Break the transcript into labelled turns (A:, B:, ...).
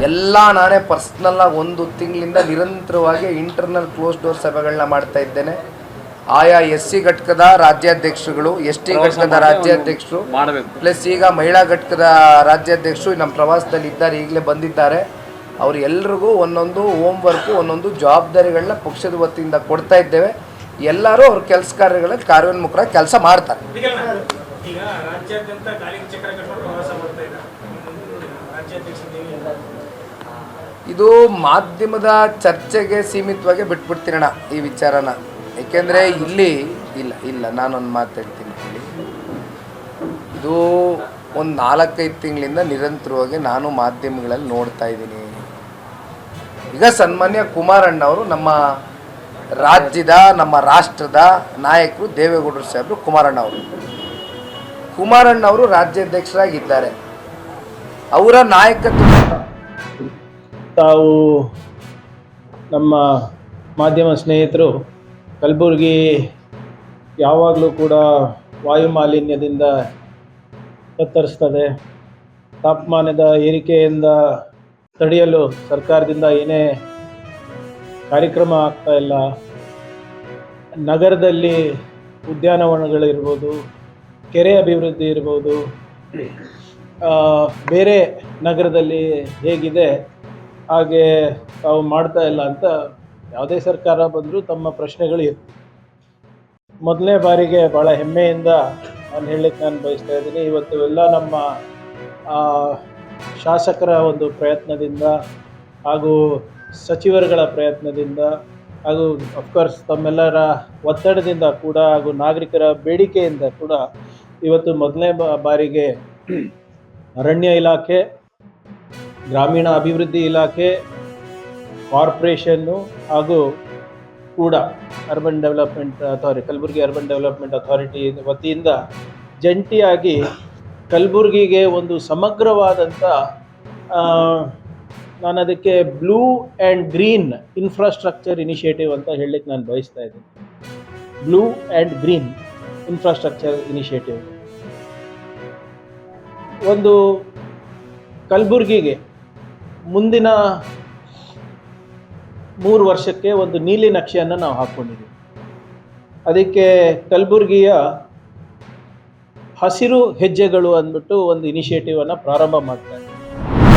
A: ಎಲ್ಲ ನಾನೇ ಪರ್ಸ್ನಲ್ಲಾಗಿ 1 ತಿಂಗಳಿಂದ ನಿರಂತರವಾಗಿ ಇಂಟರ್ನಲ್ ಕ್ಲೋಸ್ ಡೋರ್ ಸಭೆಗಳನ್ನ ಮಾಡ್ತಾ ಇದ್ದೇನೆ. ಆಯಾ SC ಘಟಕದ ರಾಜ್ಯಾಧ್ಯಕ್ಷರುಗಳು, ST ಘಟಕದ ರಾಜ್ಯಾಧ್ಯಕ್ಷರು, ಪ್ಲಸ್ ಈಗ ಮಹಿಳಾ ಘಟಕದ ರಾಜ್ಯಾಧ್ಯಕ್ಷರು ನಮ್ಮ ಪ್ರವಾಸದಲ್ಲಿ ಇದ್ದಾರೆ, ಈಗಲೇ ಬಂದಿದ್ದಾರೆ. ಅವರು ಎಲ್ರಿಗೂ ಒಂದೊಂದು ಹೋಮ್ ವರ್ಕು, ಒಂದೊಂದು ಜವಾಬ್ದಾರಿಗಳನ್ನ ಪಕ್ಷದ ವತಿಯಿಂದ ಕೊಡ್ತಾ ಇದ್ದೇವೆ. ಎಲ್ಲರೂ ಅವ್ರ ಕೆಲಸ ಕಾರ್ಯಗಳಲ್ಲಿ ಕಾರ್ಯೋನ್ಮುಖರಾಗಿ ಕೆಲಸ ಮಾಡ್ತಾರೆ. ಇದು ಮಾಧ್ಯಮದ ಚರ್ಚೆಗೆ ಸೀಮಿತವಾಗಿ ಬಿಟ್ಬಿಡ್ತೀನಣ್ಣ ಈ ವಿಚಾರನ. ಏಕೆಂದರೆ ಇಲ್ಲಿ ಇಲ್ಲ ನಾನೊಂದು ಮಾತು ಹೇಳ್ತೀನಿ. ಇದು ಒಂದು 4-5 ತಿಂಗಳಿಂದ ನಿರಂತರವಾಗಿ ನಾನು ಮಾಧ್ಯಮಗಳಲ್ಲಿ ನೋಡ್ತಾ ಇದ್ದೀನಿ. ಈಗ ಸನ್ಮಾನ್ಯ ಕುಮಾರಣ್ಣವರು ನಮ್ಮ ರಾಜ್ಯದ, ನಮ್ಮ ರಾಷ್ಟ್ರದ ನಾಯಕರು ದೇವೇಗೌಡರು ಸಾಹೇಬರು ಕುಮಾರಣ್ಣವರು ರಾಜ್ಯಾಧ್ಯಕ್ಷರಾಗಿದ್ದಾರೆ. ಅವರ ನಾಯಕತ್ವ
B: ತಾವು ನಮ್ಮ ಮಾಧ್ಯಮ ಸ್ನೇಹಿತರು ಕಲಬುರಗಿ ಯಾವಾಗಲೂ ಕೂಡ ವಾಯು ಮಾಲಿನ್ಯದಿಂದ ತತ್ತರಿಸ್ತದೆ. ತಾಪಮಾನದ ಏರಿಕೆಯಿಂದ ತಡೆಯಲು ಸರ್ಕಾರದಿಂದ ಏನೇ ಕಾರ್ಯಕ್ರಮ ಆಗ್ತಾ ಇಲ್ಲ. ನಗರದಲ್ಲಿ ಉದ್ಯಾನವನಗಳಿರ್ಬೋದು, ಕೆರೆ ಅಭಿವೃದ್ಧಿ ಇರ್ಬೋದು, ಬೇರೆ ನಗರದಲ್ಲಿ ಹೇಗಿದೆ ಹಾಗೆ ತಾವು ಮಾಡ್ತಾ ಇಲ್ಲ ಅಂತ ಯಾವುದೇ ಸರ್ಕಾರ ಬಂದರೂ ತಮ್ಮ ಪ್ರಶ್ನೆಗಳು ಇರ್ತವೆ. ಮೊದಲನೇ ಬಾರಿಗೆ ಭಾಳ ಹೆಮ್ಮೆಯಿಂದ ನಾನು ಬಯಸ್ತಾ ಇದ್ದೀನಿ. ಇವತ್ತು ಎಲ್ಲ ನಮ್ಮ ಶಾಸಕರ ಒಂದು ಪ್ರಯತ್ನದಿಂದ ಹಾಗೂ ಸಚಿವರುಗಳ ಪ್ರಯತ್ನದಿಂದ ಹಾಗೂ ಅಫ್ಕೋರ್ಸ್ ತಮ್ಮೆಲ್ಲರ ಒತ್ತಡದಿಂದ ಕೂಡ ಹಾಗೂ ನಾಗರಿಕರ ಬೇಡಿಕೆಯಿಂದ ಕೂಡ ಇವತ್ತು ಮೊದಲನೇ ಬಾರಿಗೆ ಅರಣ್ಯ ಇಲಾಖೆ, ಗ್ರಾಮೀಣ ಅಭಿವೃದ್ಧಿ ಇಲಾಖೆ, ಕಾರ್ಪೊರೇಷನ್ನು ಹಾಗೂ ಕೂಡ urban development authority, Kalaburagi urban development authority ವತಿಯಿಂದ ಜಂಟಿಯಾಗಿ ಕಲಬುರಗಿಗೆ ಒಂದು ಸಮಗ್ರವಾದಂಥ, ನಾನು ಅದಕ್ಕೆ blue and green infrastructure initiative ಅಂತ ಹೇಳಲಿಕ್ಕೆ ನಾನು ಬಯಸ್ತಾ ಇದ್ದೀನಿ. Blue and green infrastructure initiative ಒಂದು ಕಲಬುರಗಿಗೆ ಮುಂದಿನ 3 ವರ್ಷಕ್ಕೆ ಒಂದು ನೀಲಿ ನಕ್ಷೆಯನ್ನು ನಾವು ಹಾಕ್ಕೊಂಡಿದ್ದೀವಿ. ಅದಕ್ಕೆ ಕಲಬುರಗಿಯ ಹಸಿರು ಹೆಜ್ಜೆಗಳು ಅಂದ್ಬಿಟ್ಟು ಒಂದು ಇನಿಷಿಯೇಟಿವನ್ನು ಪ್ರಾರಂಭ ಮಾಡ್ತಾರೆ.